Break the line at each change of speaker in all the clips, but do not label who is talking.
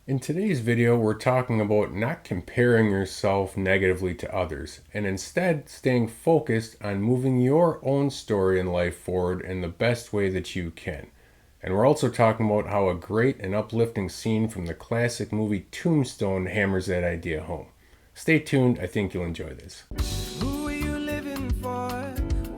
In today's video, we're talking about not comparing yourself negatively to others and instead staying focused on moving your own story in life forward in the best way that you can. And we're also talking about how a great and uplifting scene from the classic movie Tombstone hammers that idea home. Stay tuned, I think you'll enjoy this.
Who are you living for?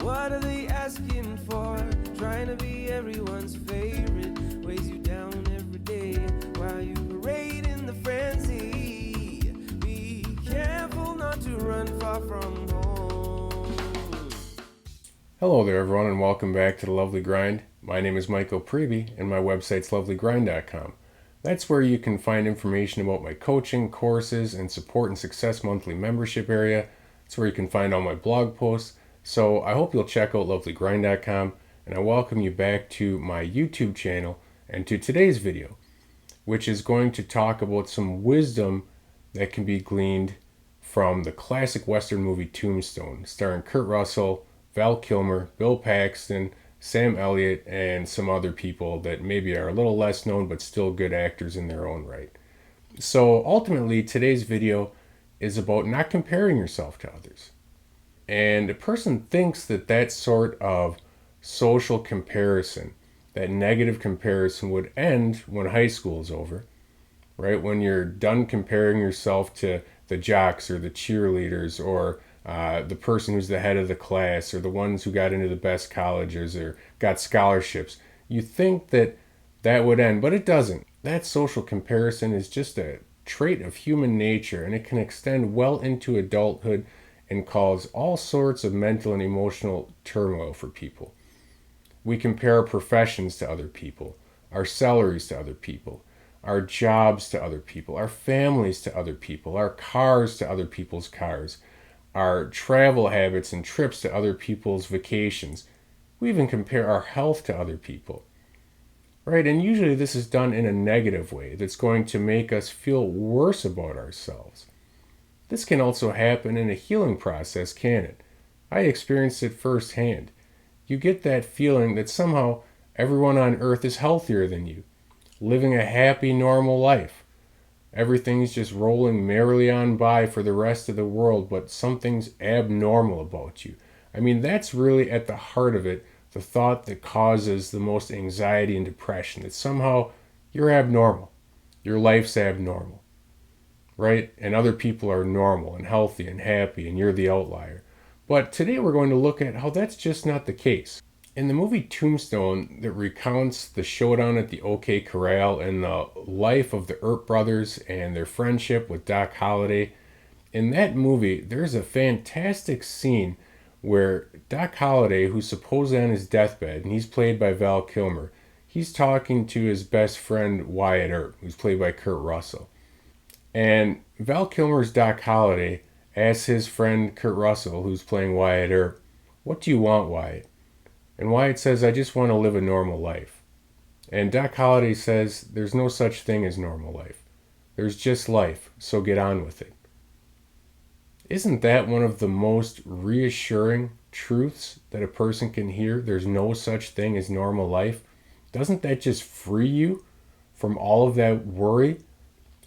What are they asking for? Trying to be everyone's favorite weighs you down every day while you parade in the frenzy. Be careful not to run far from home.
Hello there, everyone, and welcome back to The Lovely Grind. My name is Michael Preby, and my website's lovelygrind.com. That's where you can find information about my coaching, courses, and Support and Success monthly membership area. That's where you can find all my blog posts. So I hope you'll check out lovelygrind.com, and I welcome you back to my YouTube channel and to today's video, which is going to talk about some wisdom that can be gleaned from the classic Western movie Tombstone, starring Kurt Russell, Val Kilmer, Bill Paxton, Sam Elliott, and some other people that maybe are a little less known but still good actors in their own right. So ultimately, today's video is about not comparing yourself to others. And a person thinks that that sort of social comparison, that negative comparison, would end when high school is over, right? When you're done comparing yourself to the jocks or the cheerleaders or the person who's the head of the class or the ones who got into the best colleges or got scholarships. You think that that would end, but it doesn't. That social comparison is just a trait of human nature, and it can extend well into adulthood and cause all sorts of mental and emotional turmoil for people. We compare our professions to other people, our salaries to other people, our jobs to other people, our families to other people, our cars to other people's cars, our travel habits and trips to other people's vacations. We even compare our health to other people, right? And usually this is done in a negative way that's going to make us feel worse about ourselves. This can also happen in a healing process, can it? I experienced it firsthand. You get that feeling that somehow everyone on earth is healthier than you, living a happy, normal life. Everything's just rolling merrily on by for the rest of the world, but something's abnormal about you. I mean, that's really at the heart of it, the thought that causes the most anxiety and depression, that somehow you're abnormal. Your life's abnormal, right? And other people are normal and healthy and happy, and you're the outlier. But today we're going to look at how that's just not the case. In the movie Tombstone, that recounts the showdown at the OK Corral and the life of the Earp brothers and their friendship with Doc Holliday, in that movie, there's a fantastic scene where Doc Holliday, who's supposedly on his deathbed, and he's played by Val Kilmer, he's talking to his best friend Wyatt Earp, who's played by Kurt Russell. And Val Kilmer's Doc Holliday asks his friend Kurt Russell, who's playing Wyatt Earp, "What do you want, Wyatt?" And Wyatt says, "I just want to live a normal life." And Doc Holliday says, "There's no such thing as normal life. There's just life, so get on with it." Isn't that one of the most reassuring truths that a person can hear? There's no such thing as normal life. Doesn't that just free you from all of that worry?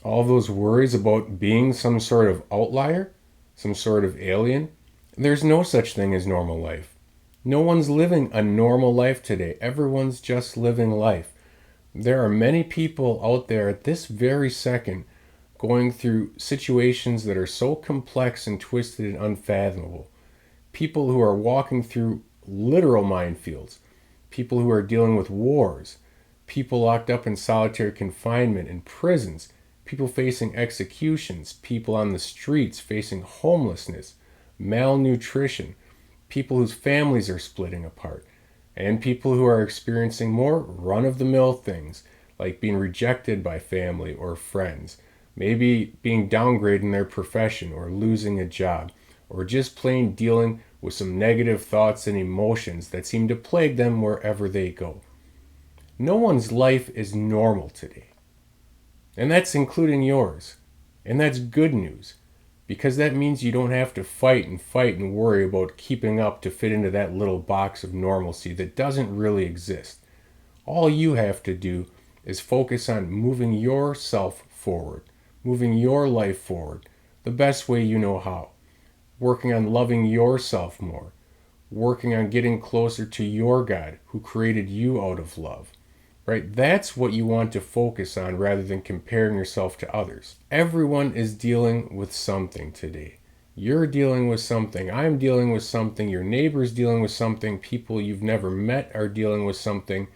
All of those worries about being some sort of outlier, some sort of alien? There's no such thing as normal life. No one's living a normal life today. Everyone's just living life. There are many people out there at this very second going through situations that are so complex and twisted and unfathomable. People who are walking through literal minefields. People who are dealing with wars. People locked up in solitary confinement in prisons. People facing executions. People on the streets facing homelessness, malnutrition. People whose families are splitting apart, and people who are experiencing more run-of-the-mill things, like being rejected by family or friends, maybe being downgraded in their profession or losing a job, or just plain dealing with some negative thoughts and emotions that seem to plague them wherever they go. No one's life is normal today, and that's including yours, and that's good news. Because that means you don't have to fight and worry about keeping up to fit into that little box of normalcy that doesn't really exist. All you have to do is focus on moving yourself forward, moving your life forward the best way you know how, working on loving yourself more, working on getting closer to your God who created you out of love. Right? That's what you want to focus on rather than comparing yourself to others. Everyone is dealing with something today. You're dealing with something. I'm dealing with something. Your neighbor's dealing with something. People you've never met are dealing with something.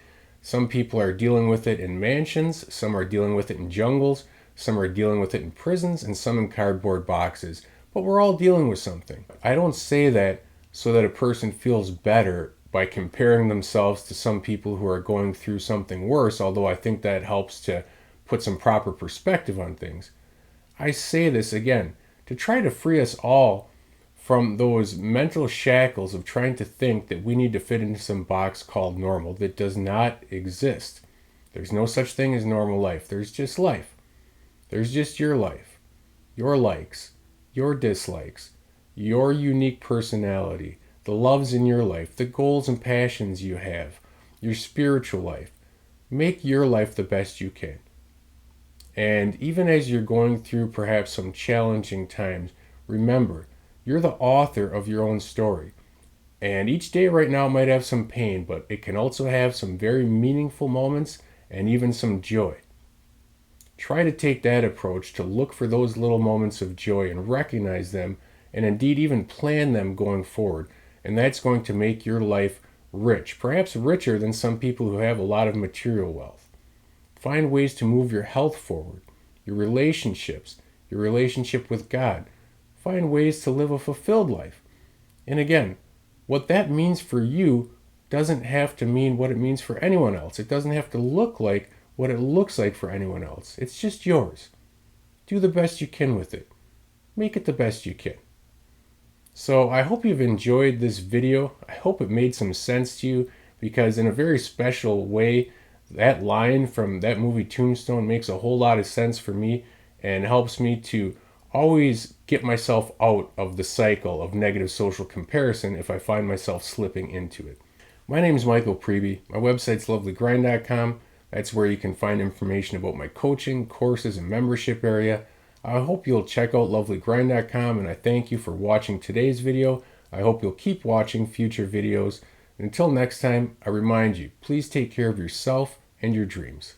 Some people are dealing with it in mansions. Some are dealing with it in jungles. Some are dealing with it in prisons, and some in cardboard boxes. But we're all dealing with something. I don't say that so that a person feels better by comparing themselves to some people who are going through something worse, although I think that helps to put some proper perspective on things. I say this again to try to free us all from those mental shackles of trying to think that we need to fit into some box called normal that does not exist. There's no such thing as normal life. There's just life. There's just your life, your likes, your dislikes, your unique personality, the loves in your life, the goals and passions you have, your spiritual life. Make your life the best you can. And even as you're going through perhaps some challenging times, remember, you're the author of your own story. And each day right now might have some pain, but it can also have some very meaningful moments and even some joy. Try to take that approach to look for those little moments of joy and recognize them, and indeed even plan them going forward. And that's going to make your life rich, perhaps richer than some people who have a lot of material wealth. Find ways to move your health forward, your relationships, your relationship with God. Find ways to live a fulfilled life. And again, what that means for you doesn't have to mean what it means for anyone else. It doesn't have to look like what it looks like for anyone else. It's just yours. Do the best you can with it. Make it the best you can. So I hope you've enjoyed this video. I hope it made some sense to you, because in a very special way, that line from that movie Tombstone makes a whole lot of sense for me and helps me to always get myself out of the cycle of negative social comparison if I find myself slipping into it. My name is Michael Preby. My website's lovelygrind.com. That's where you can find information about my coaching, courses, and membership area. I hope you'll check out lovelygrind.com, and I thank you for watching today's video. I hope you'll keep watching future videos. Until next time, I remind you, please take care of yourself and your dreams.